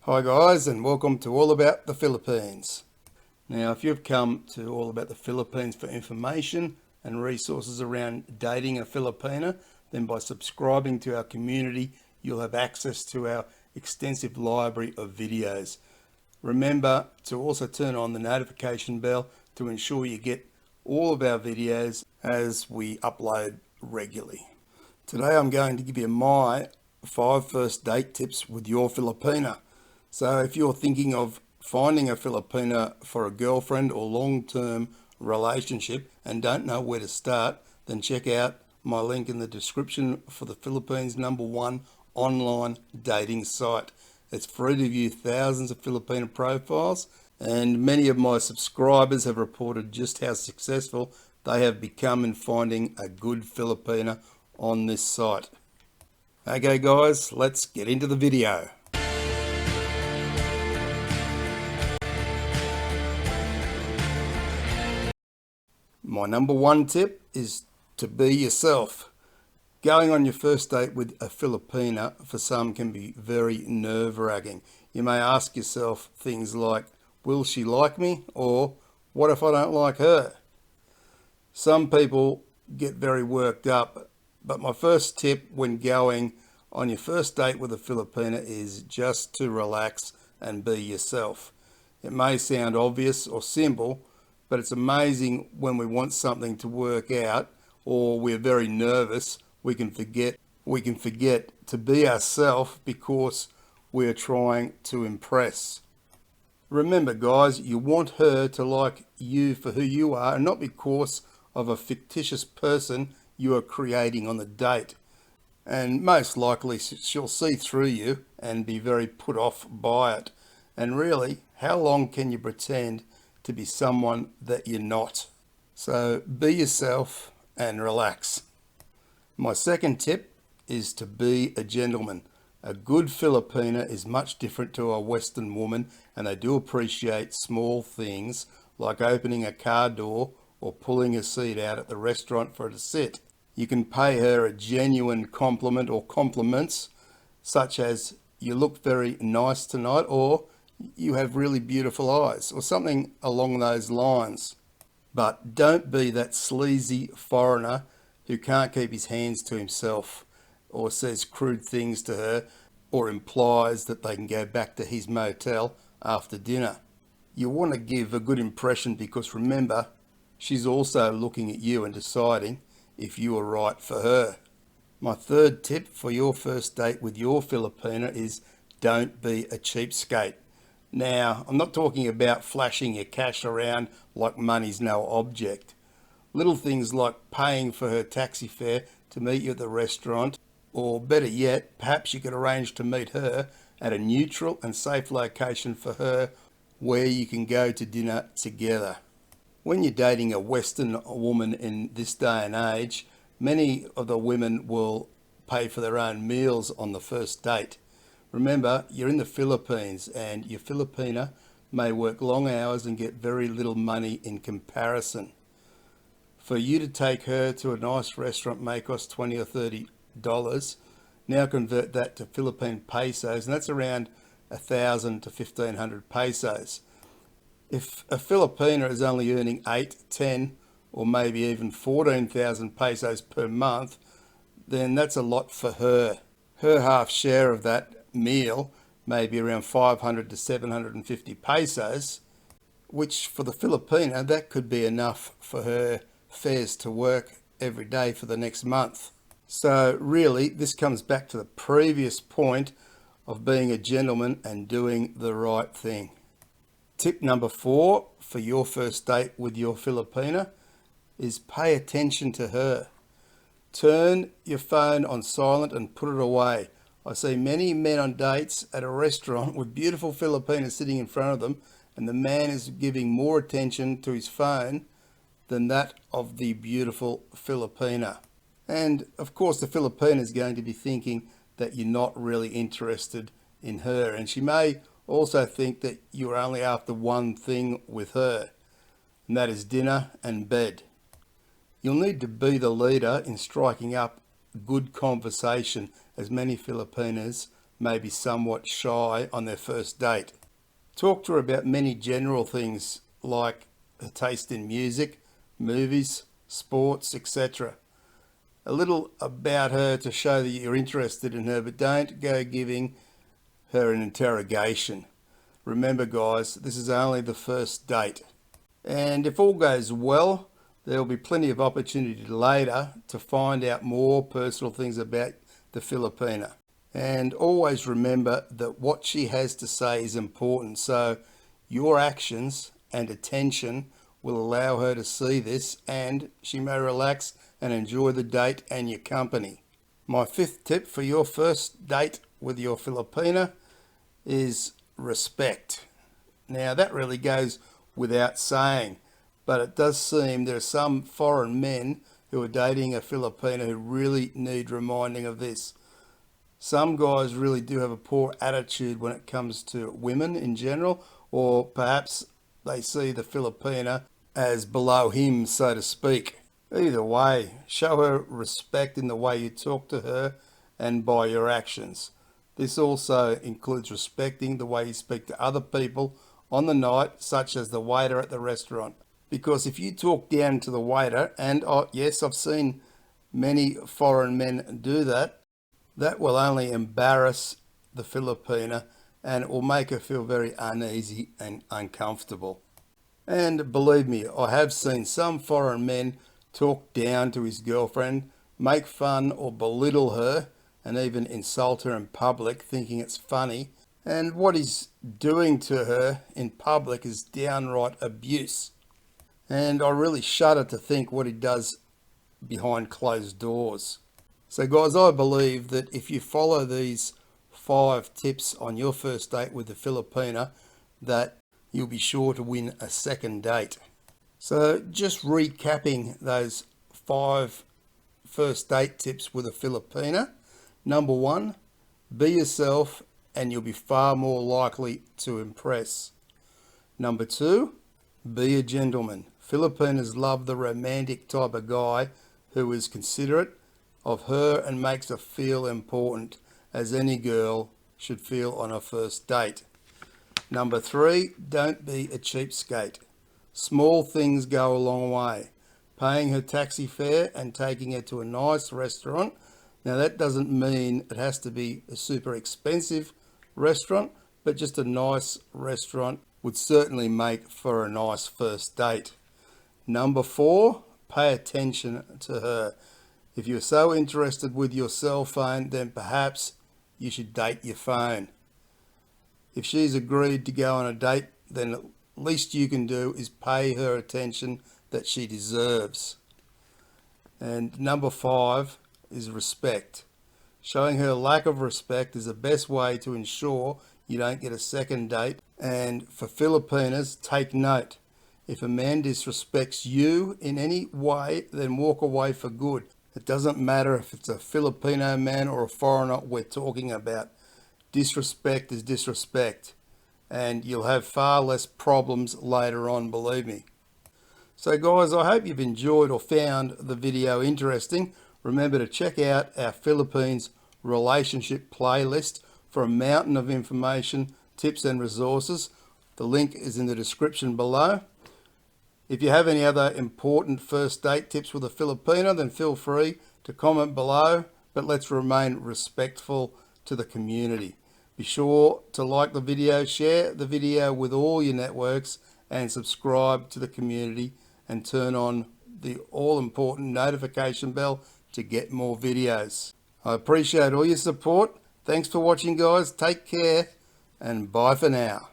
Hi guys, and welcome to All About the Philippines. Now, if you've come to All About the Philippines for information and resources around dating a Filipina, then by subscribing to our community, you'll have access to our extensive library of videos. Remember to also turn on the notification bell to ensure you get all of our videos as we upload regularly. Today I'm going to give you my 5 first date tips with your Filipina. So if you're thinking of finding a Filipina for a girlfriend or long-term relationship and don't know where to start, then check out my link in the description for the Philippines' #1 online dating site. It's free to view thousands of Filipino profiles, and many of my subscribers have reported just how successful they have become in finding a good Filipina on this site. Okay guys, let's get into the video. My #1 tip is to be yourself. Going on your first date with a Filipina for some can be very nerve-wracking. You may ask yourself things like, will she like me? Or what if I don't like her? Some people get very worked up, but my first tip when going on your first date with a Filipina is just to relax and be yourself. It may sound obvious or simple, but it's amazing when we want something to work out or we're very nervous, we can forget to be ourselves because we're trying to impress. Remember guys, you want her to like you for who you are and not because of a fictitious person you are creating on the date. And most likely she'll see through you and be very put off by it. And really, how long can you pretend to be someone that you're not? So be yourself and relax. My second tip is to be a gentleman. A good Filipina is much different to a Western woman, and they do appreciate small things like opening a car door or pulling a seat out at the restaurant for her to sit. You can pay her a genuine compliment or compliments such as, you look very nice tonight, or you have really beautiful eyes, or something along those lines. But don't be that sleazy foreigner who can't keep his hands to himself or says crude things to her or implies that they can go back to his motel after dinner. You want to give a good impression because remember, she's also looking at you and deciding if you are right for her. My third tip for your first date with your Filipina is don't be a cheapskate. Now, I'm not talking about flashing your cash around like money's no object. Little things like paying for her taxi fare to meet you at the restaurant, or better yet, perhaps you could arrange to meet her at a neutral and safe location for her where you can go to dinner together. When you're dating a Western woman in this day and age, many of the women will pay for their own meals on the first date. Remember, you're in the Philippines and your Filipina may work long hours and get very little money in comparison. For you to take her to a nice restaurant may cost $20 or $30. Now convert that to Philippine pesos, and that's around 1,000 to 1,500 pesos. If a Filipina is only earning 8, 10 or maybe even 14,000 pesos per month, then that's a lot for her. Her half share of that meal may be around 500 to 750 pesos, which for the Filipina, that could be enough for her fares to work every day for the next month. So really, this comes back to the previous point of being a gentleman and doing the right thing. Tip #4 for your first date with your Filipina is pay attention to her. Turn your phone on silent and put it away. I see many men on dates at a restaurant with beautiful Filipinas sitting in front of them, and the man is giving more attention to his phone than that of the beautiful Filipina. And of course the Filipina is going to be thinking that you're not really interested in her, and she may also think that you're only after one thing with her, and that is dinner and bed. You'll need to be the leader in striking up good conversation, as many Filipinas may be somewhat shy on their first date. Talk to her about many general things like her taste in music, movies, sports, etc. A little about her to show that you're interested in her, but don't go giving her an interrogation. Remember guys, this is only the first date. And if all goes well, there will be plenty of opportunity later to find out more personal things about the Filipina. And always remember that what she has to say is important, so your actions and attention will allow her to see this, and she may relax and enjoy the date and your company. My fifth tip for your first date with your Filipina is respect. Now that really goes without saying, but it does seem there are some foreign men who are dating a Filipina who really need reminding of this. Some guys really do have a poor attitude when it comes to women in general, or perhaps they see the Filipina as below him, so to speak. Either way, show her respect in the way you talk to her and by your actions. This also includes respecting the way you speak to other people on the night, such as the waiter at the restaurant. Because if you talk down to the waiter, and yes, I've seen many foreign men do that, that will only embarrass the Filipina and it will make her feel very uneasy and uncomfortable. And believe me, I have seen some foreign men talk down to his girlfriend, make fun or belittle her, and even insult her in public, thinking it's funny. And what he's doing to her in public is downright abuse. And I really shudder to think what he does behind closed doors. So guys, I believe that if you follow these 5 tips on your first date with the Filipina, that you'll be sure to win a second date. So just recapping those 5 first date tips with a Filipina. Number 1, be yourself and you'll be far more likely to impress. Number 2, be a gentleman. Filipinas love the romantic type of guy who is considerate of her and makes her feel important, as any girl should feel on her first date. Number 3, don't be a cheapskate. Small things go a long way. Paying her taxi fare and taking her to a nice restaurant. Now that doesn't mean it has to be a super expensive restaurant, but just a nice restaurant would certainly make for a nice first date. Number 4, pay attention to her. If you're so interested with your cell phone, then perhaps you should date your phone. If she's agreed to go on a date, then at least you can do is pay her attention that she deserves. And number 5 is respect. Showing her lack of respect is the best way to ensure you don't get a second date. And for Filipinas, take note. If a man disrespects you in any way, then walk away for good. It doesn't matter if it's a Filipino man or a foreigner we're talking about. Disrespect is disrespect, and you'll have far less problems later on, believe me. So guys, I hope you've enjoyed or found the video interesting. Remember to check out our Philippines relationship playlist for a mountain of information, tips and resources. The link is in the description below. If you have any other important first date tips with a Filipina, then feel free to comment below, but let's remain respectful to the community. Be sure to like the video, share the video with all your networks, and subscribe to the community and turn on the all-important notification bell to get more videos. I appreciate all your support. Thanks for watching guys. Take care and bye for now.